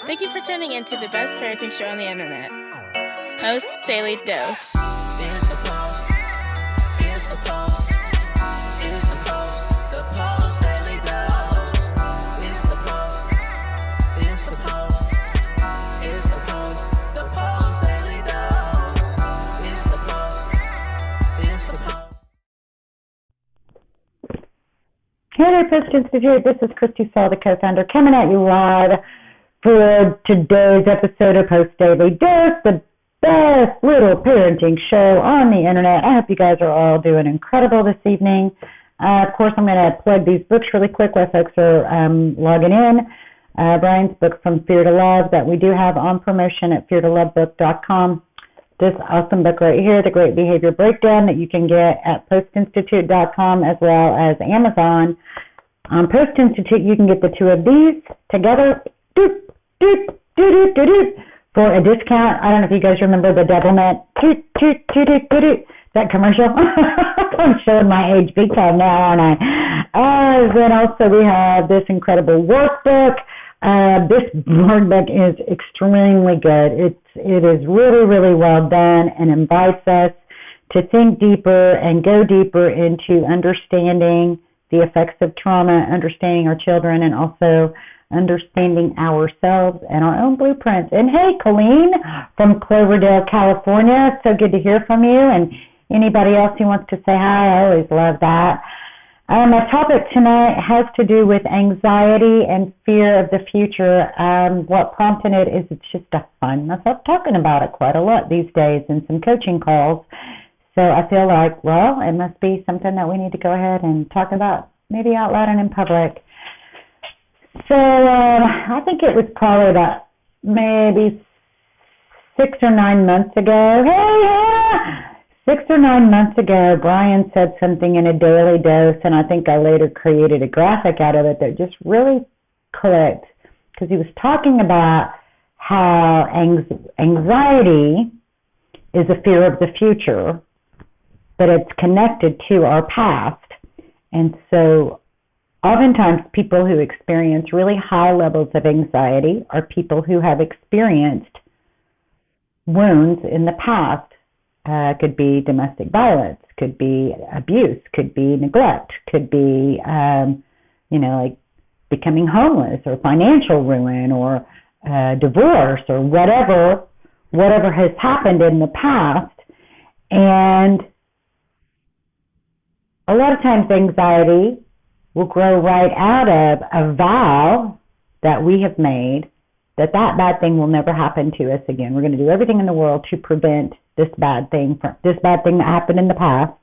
Thank you for tuning in to the best parenting show on the internet, Post Daily Dose. It's the Post. It's the Post. It's the Post. The Post Daily Dose. It's the Post. It's the Post. It's the Post. The Post Daily Dose. It's the Post. It's the Post. Hey there, Post+Institute. This is Kristi, Saul, the co-founder, coming at you live for today's episode of Post Daily Dose, the best little parenting show on the internet. I hope you guys are all doing incredible this evening. Of course, I'm going to plug these books really quick while folks are logging in. Brian's book, From Fear to Love, that we do have on promotion at feartolovebook.com. This awesome book right here, The Great Behavior Breakdown, that you can get at postinstitute.com as well as Amazon. On Post+Institute, you can get the two of these together for a discount. I don't know if you guys remember the Devilment, that commercial. I'm showing my age big time now, aren't I? Then also we have this incredible workbook. This workbook is extremely good. It is really, really well done and invites us to think deeper and go deeper into understanding the effects of trauma, understanding our children, and also understanding ourselves and our own blueprints. And hey, Colleen from Cloverdale, California, so good to hear from you. And anybody else who wants to say hi, I always love that. My topic tonight has to do with anxiety and fear of the future. What prompted it is it's just a fun. I'm talking about it quite a lot these days in some coaching calls. So I feel like, well, it must be something that we need to go ahead and talk about, maybe out loud and in public. So I think it was probably about maybe 6 or 9 months ago. Hey, 6 or 9 months ago, Brian said something in a daily dose, and I think I later created a graphic out of it that just really clicked, because he was talking about how anxiety is a fear of the future, but it's connected to our past. And so oftentimes people who experience really high levels of anxiety are people who have experienced wounds in the past. Could be domestic violence, could be abuse, could be neglect, could be, like becoming homeless or financial ruin or divorce or whatever has happened in the past. And a lot of times anxiety will grow right out of a vow that we have made that bad thing will never happen to us again. We're going to do everything in the world to prevent this bad thing that happened in the past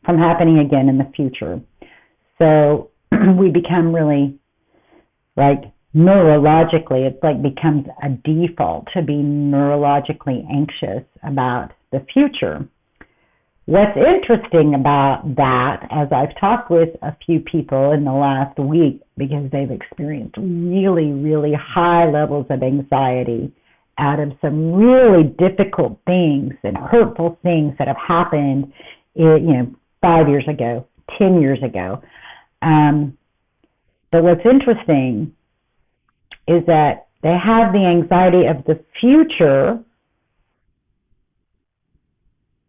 from happening again in the future. So we become really, like, neurologically, it's like becomes a default to be neurologically anxious about the future. What's interesting about that, as I've talked with a few people in the last week, because they've experienced really, really high levels of anxiety out of some really difficult things and hurtful things that have happened, 5 years ago, 10 years ago. But what's interesting is that they have the anxiety of the future,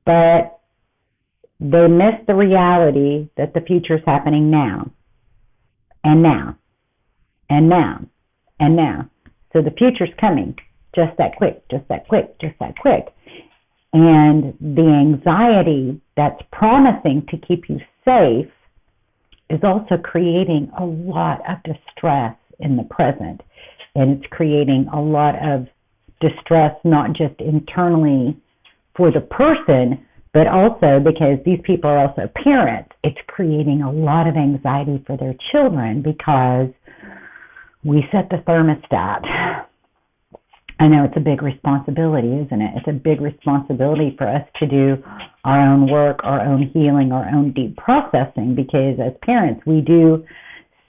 but they miss the reality that the future is happening now, and now, and now, and now. So the future's coming just that quick, just that quick, just that quick. And the anxiety that's promising to keep you safe is also creating a lot of distress in the present. And it's creating a lot of distress, not just internally for the person, but also because these people are also parents. It's creating a lot of anxiety for their children because we set the thermostat. I know it's a big responsibility, isn't it? It's a big responsibility for us to do our own work, our own healing, our own deep processing, because as parents, we do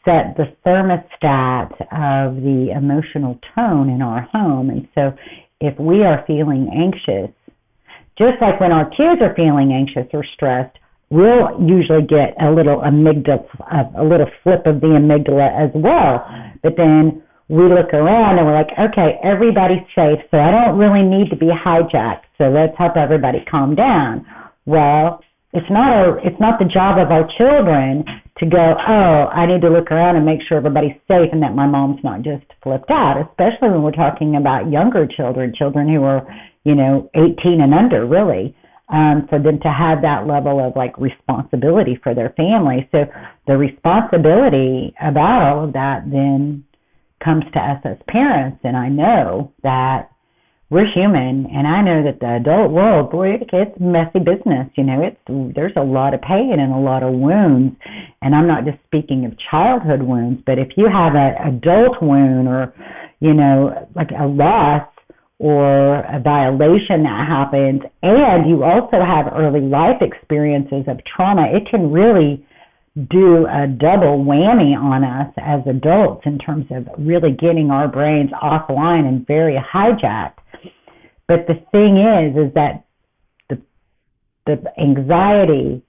set the thermostat of the emotional tone in our home. And so if we are feeling anxious, just like when our kids are feeling anxious or stressed, we'll usually get a little flip of the amygdala as well. But then we look around and we're like, okay, everybody's safe, so I don't really need to be hijacked, so let's help everybody calm down. Well, it's not the job of our children to go, oh, I need to look around and make sure everybody's safe and that my mom's not just flipped out, especially when we're talking about younger children who are, 18 and under, really, for them to have that level of, like, responsibility for their family. So the responsibility about all of that then comes to us as parents, and I know that we're human, and I know that the adult world, boy, it's messy business. There's a lot of pain and a lot of wounds, and I'm not just speaking of childhood wounds, but if you have an adult wound or, like a loss or a violation that happens, and you also have early life experiences of trauma, it can really do a double whammy on us as adults in terms of really getting our brains offline and very hijacked. But the thing is that the anxiety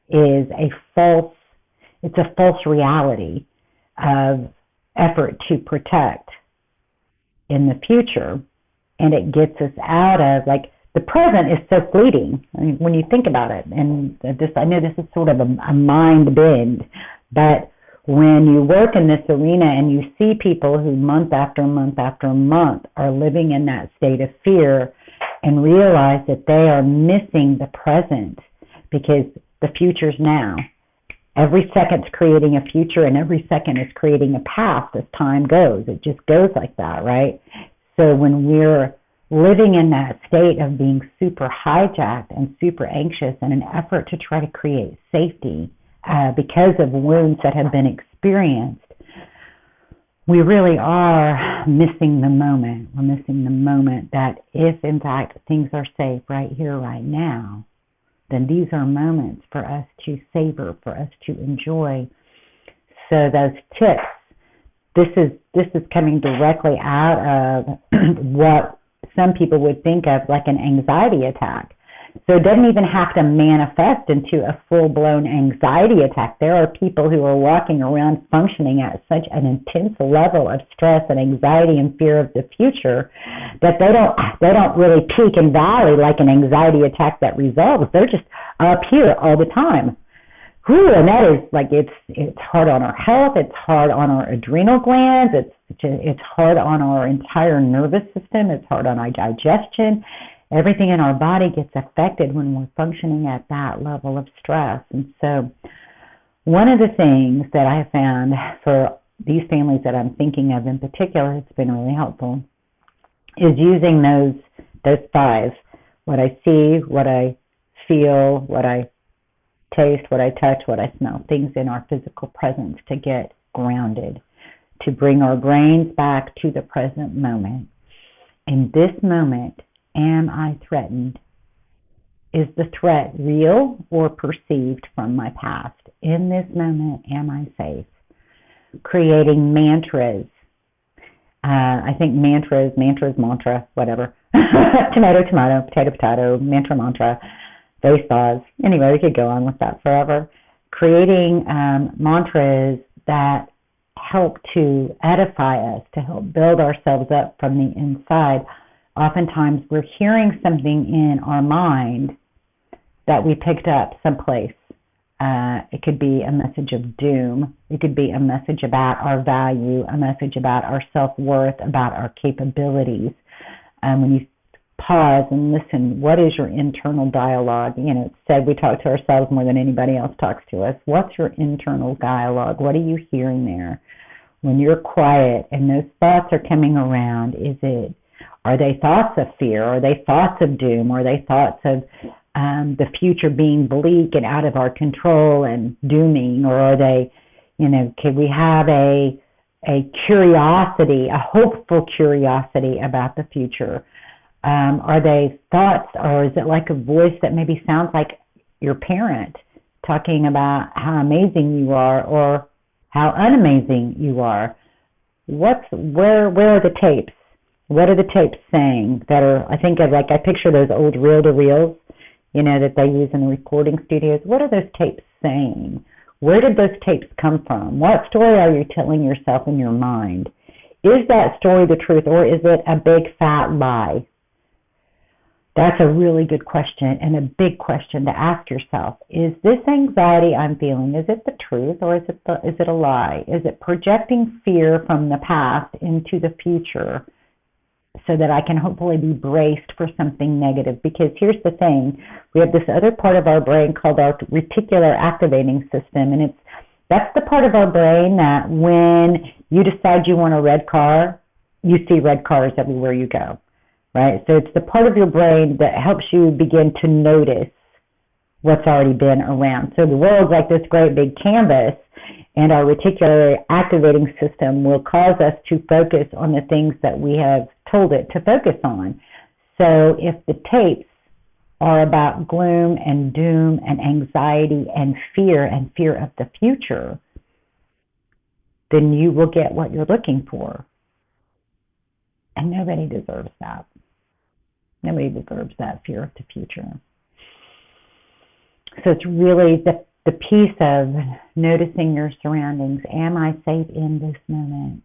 is a false reality of effort to protect in the future, and it gets us out of, like, the present is so fleeting. I mean, when you think about it, and I know this is sort of a mind bend, but when you work in this arena and you see people who month after month after month are living in that state of fear and realize that they are missing the present because the future's now. Every second's creating a future and every second is creating a past as time goes. It just goes like that, right? So when we're living in that state of being super hijacked and super anxious in an effort to try to create safety because of wounds that have been experienced, we really are missing the moment. We're missing the moment that if, in fact, things are safe right here, right now, then these are moments for us to savor, for us to enjoy. So those tips, this is coming directly out of what some people would think of like an anxiety attack. So it doesn't even have to manifest into a full-blown anxiety attack. There are people who are walking around functioning at such an intense level of stress and anxiety and fear of the future that they don't really peak and valley like an anxiety attack that resolves. They're just up here all the time. Whew, and that is like it's hard on our health. It's hard on our adrenal glands. It's hard on our entire nervous system. It's hard on our digestion. Everything in our body gets affected when we're functioning at that level of stress. And so one of the things that I have found for these families that I'm thinking of in particular, it's been really helpful, is using those five: what I see, what I feel, what I taste, what I touch, what I smell, things in our physical presence to get grounded, to bring our brains back to the present moment. In this moment, am I threatened? Is the threat real or perceived from my past? In this moment, am I safe? Creating mantras. I think mantras, mantra, whatever. Tomato, potato, mantra. Those thoughts. Anyway, we could go on with that forever. Creating mantras that help to edify us, to help build ourselves up from the inside. Oftentimes we're hearing something in our mind that we picked up someplace. It could be a message of doom. It could be a message about our value, a message about our self-worth, about our capabilities. When you pause and listen, what is your internal dialogue? It's said we talk to ourselves more than anybody else talks to us. What's your internal dialogue? What are you hearing there? When you're quiet and those thoughts are coming around, are they thoughts of fear? Are they thoughts of doom? Are they thoughts of the future being bleak and out of our control and dooming? Or are they, can we have a curiosity, a hopeful curiosity about the future? Are they thoughts, or is it like a voice that maybe sounds like your parent talking about how amazing you are or how unamazing you are? Where are the tapes? What are the tapes saying that are, I picture those old reel-to-reels, that they use in recording studios. What are those tapes saying? Where did those tapes come from? What story are you telling yourself in your mind? Is that story the truth, or is it a big fat lie? That's a really good question, and a big question to ask yourself. Is this anxiety I'm feeling, is it the truth, or is it a lie? Is it projecting fear from the past into the future so that I can hopefully be braced for something negative? Because here's the thing. We have this other part of our brain called our reticular activating system, and that's the part of our brain that when you decide you want a red car, you see red cars everywhere you go. Right? So it's the part of your brain that helps you begin to notice what's already been around. So the world's like this great big canvas, and our reticular activating system will cause us to focus on the things that we have told it to focus on. So if the tapes are about gloom and doom and anxiety and fear of the future, then you will get what you're looking for. And nobody deserves that. Nobody deserves that fear of the future. So it's really the piece of noticing your surroundings. Am I safe in this moment?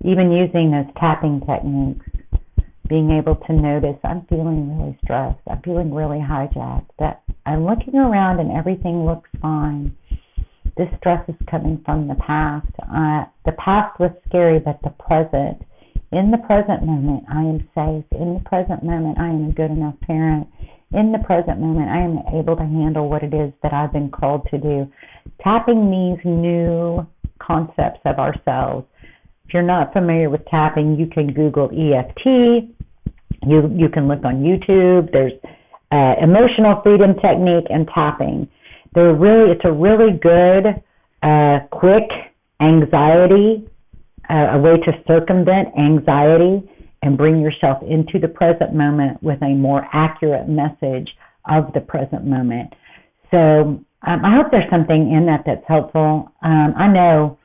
Even using those tapping techniques, being able to notice, I'm feeling really stressed. I'm feeling really hijacked. That I'm looking around and everything looks fine. This stress is coming from the past. The past was scary, but the present. In the present moment, I am safe. In the present moment, I am a good enough parent. In the present moment, I am able to handle what it is that I've been called to do. Tapping these new concepts of ourselves. If you're not familiar with tapping, you can Google EFT. You can look on YouTube. There's emotional freedom technique and tapping. It's a really good, quick anxiety, a way to circumvent anxiety and bring yourself into the present moment with a more accurate message of the present moment. So I hope there's something in that that's helpful. I know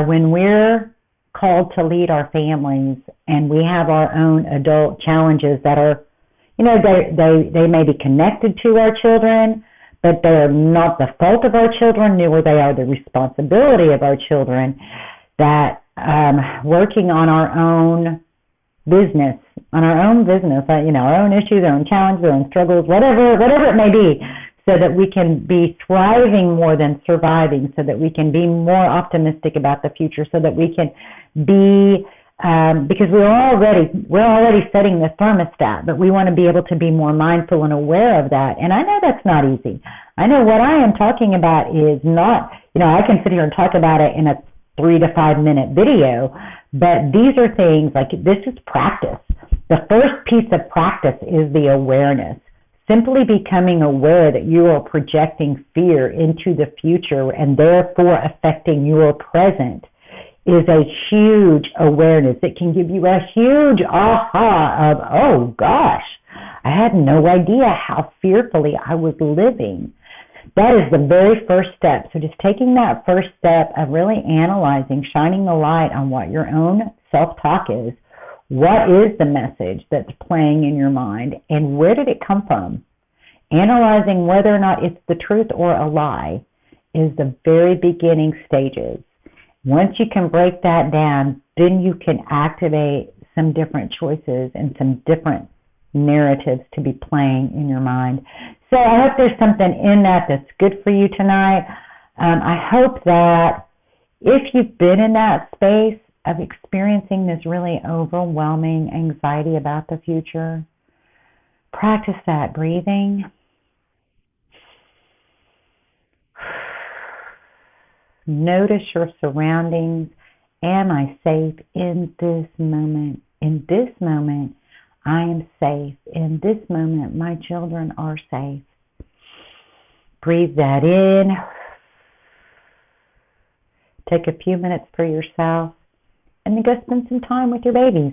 when we're called to lead our families and we have our own adult challenges that are, they may be connected to our children, but they are not the fault of our children, nor they are the responsibility of our children, that working on our own business, our own issues, our own challenges, our own struggles, whatever it may be, so that we can be thriving more than surviving, so that we can be more optimistic about the future, so that we can be, because we're already setting the thermostat, but we want to be able to be more mindful and aware of that. And I know that's not easy. I know what I am talking about is not, I can sit here and talk about it in a 3 to 5 minute video, but these are things like, this is practice. The first piece of practice is the awareness. Simply becoming aware that you are projecting fear into the future and therefore affecting your present is a huge awareness. It can give you a huge aha of, oh gosh, I had no idea how fearfully I was living. That is the very first step. So just taking that first step of really analyzing, shining the light on what your own self-talk is. What is the message that's playing in your mind, and where did it come from? Analyzing whether or not it's the truth or a lie is the very beginning stages. Once you can break that down, then you can activate some different choices and some different narratives to be playing in your mind. So I hope there's something in that that's good for you tonight. I hope that if you've been in that space of experiencing this really overwhelming anxiety about the future, practice that breathing. Notice your surroundings. Am I safe in this moment? In this moment, I am safe. In this moment, my children are safe. Breathe that in. Take a few minutes for yourself, and then go spend some time with your babies.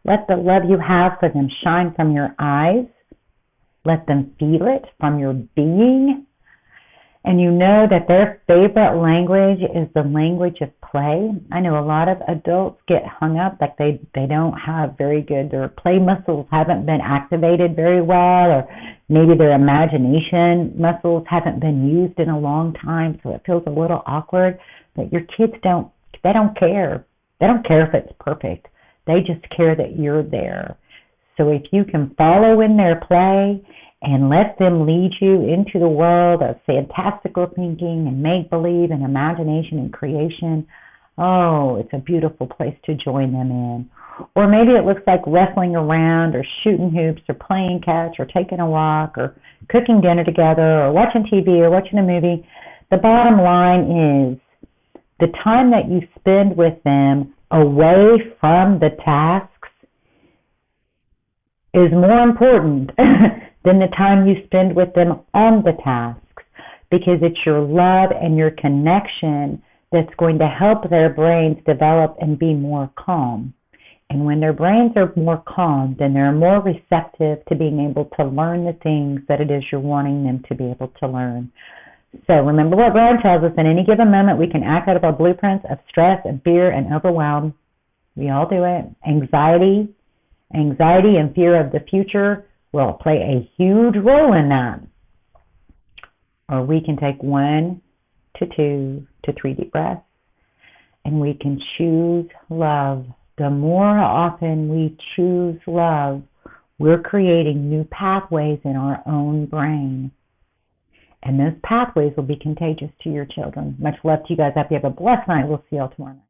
Let the love you have for them shine from your eyes. Let them feel it from your being. And you know that their favorite language is the language of play. I know a lot of adults get hung up like they don't have very good, their play muscles haven't been activated very well, or maybe their imagination muscles haven't been used in a long time, so it feels a little awkward. But your kids don't care. They don't care if it's perfect. They just care that you're there. So if you can follow in their play and let them lead you into the world of fantastical thinking and make-believe and imagination and creation, oh, it's a beautiful place to join them in. Or maybe it looks like wrestling around or shooting hoops or playing catch or taking a walk or cooking dinner together or watching TV or watching a movie. The bottom line is the time that you spend with them away from the tasks is more important than the time you spend with them on the tasks, because it's your love and your connection that's going to help their brains develop and be more calm. And when their brains are more calm, then they're more receptive to being able to learn the things that it is you're wanting them to be able to learn. So remember what Brian tells us, in any given moment we can act out of our blueprints of stress and fear and overwhelm. We all do it. Anxiety and fear of the future will play a huge role in that. Or we can take 1 to 2 to 3 deep breaths, and we can choose love. The more often we choose love, we're creating new pathways in our own brain. And those pathways will be contagious to your children. Much love to you guys. I hope you have a blessed night. We'll see you all tomorrow night.